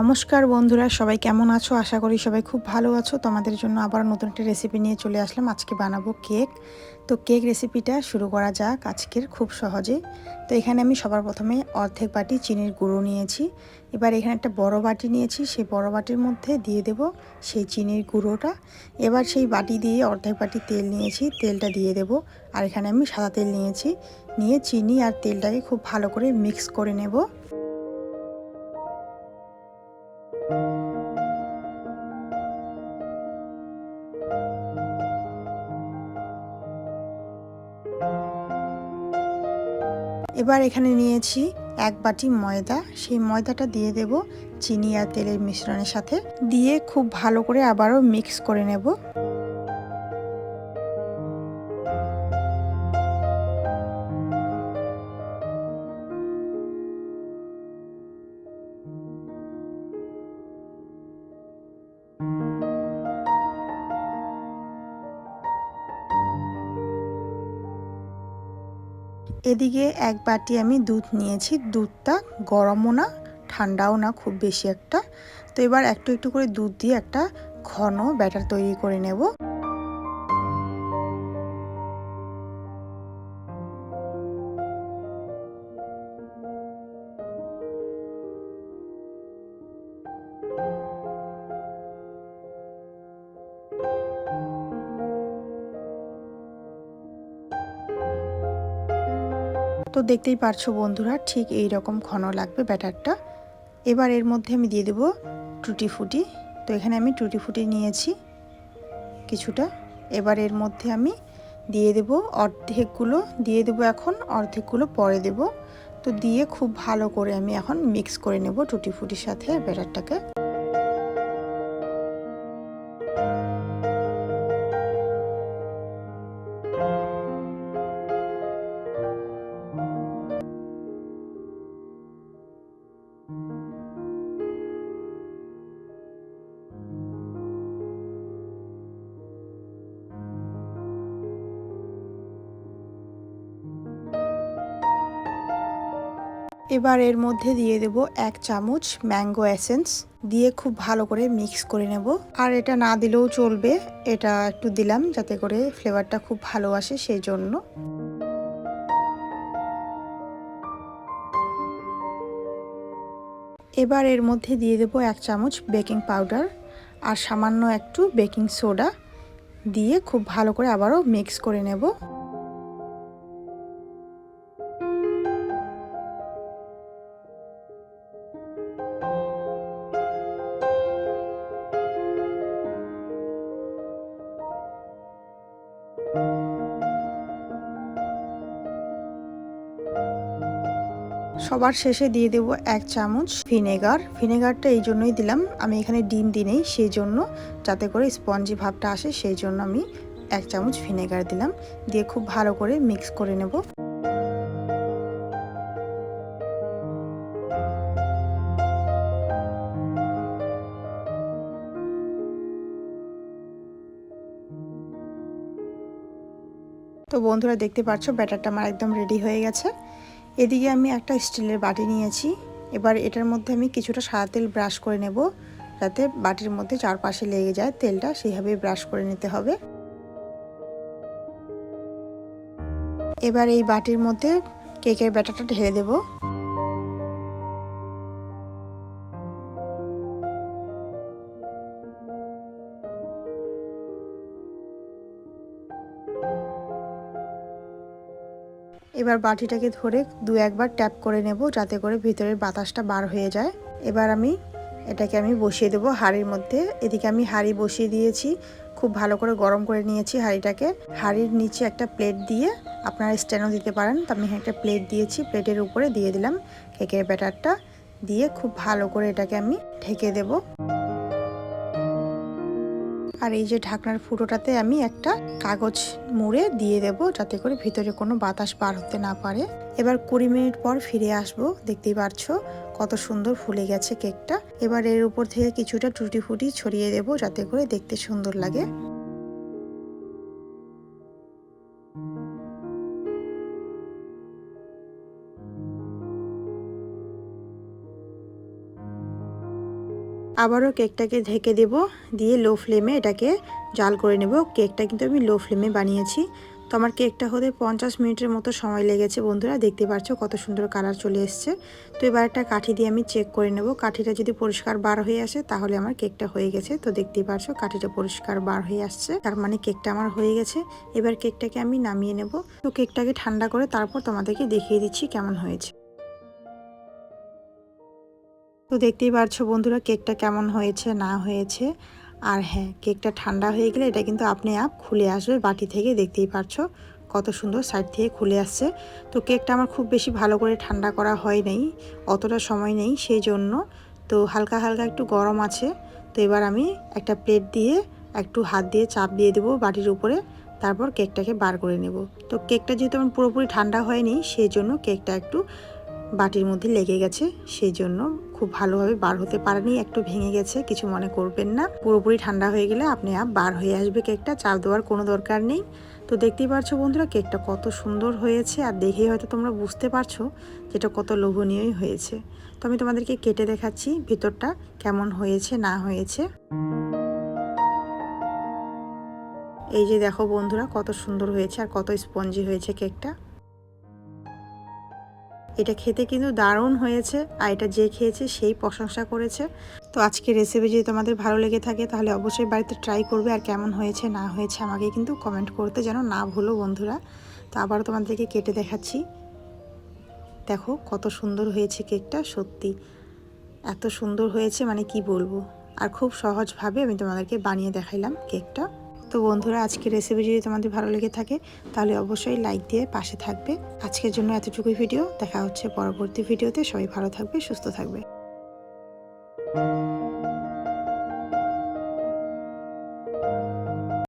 নমস্কার বন্ধুরা, সবাই কেমন আছো? আশা করি সবাই খুব ভালো আছো। তোমাদের জন্য আবার নতুন একটা রেসিপি নিয়ে চলে আসলাম। আজকে বানাবো কেক। তো কেক রেসিপিটা শুরু করা যাক আজকের খুব সহজে। তো এখানে আমি সবার প্রথমে অর্ধেক বাটি চিনির গুঁড়ো নিয়েছি। এবার এখানে একটা বড় বাটি নিয়েছি, সেই বড় বাটির মধ্যে দিয়ে দেব সেই চিনির গুঁড়োটা। এবার সেই বাটি দিয়ে অর্ধেক বাটি তেল নিয়েছি, তেলটা দিয়ে দেব। আর এখানে আমি সাদা তেল নিয়েছি, নিয়ে চিনি আর তেলটাকে খুব ভালো করে মিক্স করে নেব। এবার এখানে নিয়েছি এক বাটি ময়দা, সেই ময়দাটা দিয়ে দেব চিনি আর তেলের মিশ্রণের সাথে, দিয়ে খুব ভালো করে আবারও মিক্স করে নেব। এদিকে এক বাটি আমি দুধ নিয়েছি, দুধটা গরমও না ঠান্ডাও না খুব বেশি একটা। তো এবার একটু একটু করে দুধ দিয়ে একটা ঘন ব্যাটার তৈরি করে নেব। তো দেখতেই পারছো বন্ধুরা, ঠিক এই রকম ঘন লাগবে ব্যাটারটা। এবার এর মধ্যে আমি দিয়ে দেব টুটি ফুটি। তো এখানে আমি টুটি ফুটি নিয়েছি কিছুটা। এবার এর মধ্যে আমি দিয়ে দেব অর্ধেকগুলো, দিয়ে দেব এখন, অর্ধেকগুলো পরে দেব। তো দিয়ে খুব ভালো করে আমি এখন মিক্স করে নেব টুটি ফুটির সাথে ব্যাটারটাকে। এবার এর মধ্যে দিয়ে দেব এক চামচ ম্যাঙ্গো এসেন্স, দিয়ে খুব ভালো করে মিক্স করে নেব। আর এটা না দিলেও চলবে, এটা একটু দিলাম যাতে করে ফ্লেভারটা খুব ভালো আসে সেই জন্য। এবার এর মধ্যে দিয়ে দেব এক চামচ বেকিং পাউডার আর সামান্য একটু বেকিং সোডা, দিয়ে খুব ভালো করে আবারও মিক্স করে নেব। সবার শেষে দিয়ে দেব এক চামচ ভিনেগার। ভিনেগারটা এই জন্যই দিলাম, আমি এখানে ডিম দিই নেই, সেই জন্য যাতে করে স্পঞ্জি ভাবটা আসে সেই জন্য আমি এক চামচ ভিনেগার দিলাম। দিয়ে খুব ভালো করে মিক্স করে নেব। তো বন্ধুরা দেখতে পাচ্ছ ব্যাটারটা আমার একদম রেডি হয়ে গেছে। এদিকে আমি একটা স্টিলের বাটি নিয়েছি। এবার এটার মধ্যে আমি কিছুটা সাদা তেল ব্রাশ করে নেব, যাতে বাটির মধ্যে চারপাশে লেগে যায় তেলটা, সেইভাবেই ব্রাশ করে নিতে হবে। এবার এই বাটির মধ্যে কেকের ব্যাটারটা ঢেলে দেব। এবার বাটিটাকে ধরে দু একবার ট্যাপ করে নেব, যাতে করে ভিতরের বাতাসটা বার হয়ে যায়। এবার এটাকে আমি বসিয়ে দেব হাঁড়ির মধ্যে। এদিকে আমি হাঁড়ি বসিয়ে দিয়েছি, খুব ভালো করে গরম করে নিয়েছি হাঁড়িটাকে। হাঁড়ির নিচে একটা প্লেট দিয়ে, আপনারা স্ট্যান্ডও দিতে পারেন, তো আমি একটা প্লেট দিয়েছি, প্লেটের উপরে দিয়ে দিলাম কেকের ব্যাটারটা, দিয়ে খুব ভালো করে এটাকে আমি ঢেকে দেব। আর এই যে ঢাকনার ফুটোটাতে আমি একটা কাগজ মুড়ে দিয়ে দেব, যাতে করে ভিতরে কোনো বাতাস বার হতে না পারে। এবার 20 মিনিট পর ফিরে আসবো। দেখতেই পারছো কত সুন্দর ফুলে গেছে কেকটা। এবার এর উপর থেকে কিছুটা টুটি ফুটি ছড়িয়ে দেব, যাতে করে দেখতে সুন্দর লাগে। আবারও কেকটাকে ঢেকে দেব, দিয়ে লো ফ্লেমে এটাকে জাল করে নেব। কেকটা কিন্তু আমি লো ফ্লেমে বানিয়েছি। তো আমার কেকটা হতে 50 মিনিটের মতো সময় লেগেছে বন্ধুরা। দেখতে পাচ্ছ কত সুন্দর কালার চলে এসছে। তো এবার একটা কাঠি দিয়ে আমি চেক করে নেব। কাঠিটা যদি পরিষ্কার বার হয়ে আসে তাহলে আমার কেকটা হয়ে গেছে। তো দেখতেই পাচ্ছ কাঠিটা পরিষ্কার বার হয়ে আসছে, তার মানে কেকটা আমার হয়ে গেছে। এবার কেকটাকে আমি নামিয়ে নেব। তো কেকটাকে ঠান্ডা করে তারপর তোমাদেরকে দেখিয়ে দিচ্ছি কেমন হয়েছে। তো দেখতেই পাচ্ছ বন্ধুরা কেকটা কেমন হয়েছে না হয়েছে। আর হ্যাঁ, কেকটা ঠান্ডা হয়ে গেলে এটা কিন্তু আপনি আপ খুলে আসবে বাটি থেকে। দেখতেই পাচ্ছ কত সুন্দর সাইড থেকে খুলে আসছে। তো কেকটা আমার খুব বেশি ভালো করে ঠান্ডা করা হয় নাই, অতটা সময় নেই সেই জন্য। তো হালকা হালকা একটু গরম আছে। তো এবার আমি একটা প্লেট দিয়ে একটু হাত দিয়ে চাপ দিয়ে দেবো বাটির উপরে, তারপর কেকটাকে বার করে নেব। তো কেকটা যেহেতু আমার পুরোপুরি ঠান্ডা হয়নি সেই জন্য কেকটা একটু বাটির মধ্যে লেগে গেছে, সেই জন্য খুব ভালোভাবে বার হতে পারেনি, একটু ভেঙে গেছে। কিছু মনে করবেন না, পুরোপুরি ঠান্ডা হয়ে গেলে আপনি বার হয়ে আসবে কেকটা, চাপ দেওয়ার কোনো দরকার নেই। তো দেখতেই পাচ্ছ বন্ধুরা কেকটা কত সুন্দর হয়েছে, আর দেখেই হয়তো তোমরা বুঝতে পারছো যেটা কত লোভনীয়ই হয়েছে। তো আমি তোমাদেরকে কেটে দেখাচ্ছি ভিতরটা কেমন হয়েছে না হয়েছে। এই যে দেখো বন্ধুরা কত সুন্দর হয়েছে আর কত স্পঞ্জি হয়েছে কেকটা। এটা খেতে কিন্তু দারুণ হয়েছে, আর এটা যে খেয়েছে সেই প্রশংসা করেছে। তো আজকের রেসিপি যদি তোমাদের ভালো লেগে থাকে তাহলে অবশ্যই বাড়িতে ট্রাই করবে, আর কেমন হয়েছে না হয়েছে আমাকে কিন্তু কমেন্ট করতে যেন না ভুলো বন্ধুরা। তো আবারও তোমাদেরকে কেটে দেখাচ্ছি, দেখো কত সুন্দর হয়েছে কেকটা। সত্যি এত সুন্দর হয়েছে মানে কি বলবো। আর খুব সহজভাবে আমি তোমাদেরকে বানিয়ে দেখাইলাম কেকটা। তো বন্ধুরা আজকের রেসিপি যদি তোমাদের ভালো লেগে থাকে তাহলে অবশ্যই লাইক দিয়ে পাশে থাকবে। আজকের জন্য এতটুকুই ভিডিও, দেখা হচ্ছে পরবর্তী ভিডিওতে। সবাই ভালো থাকবে, সুস্থ থাকবে।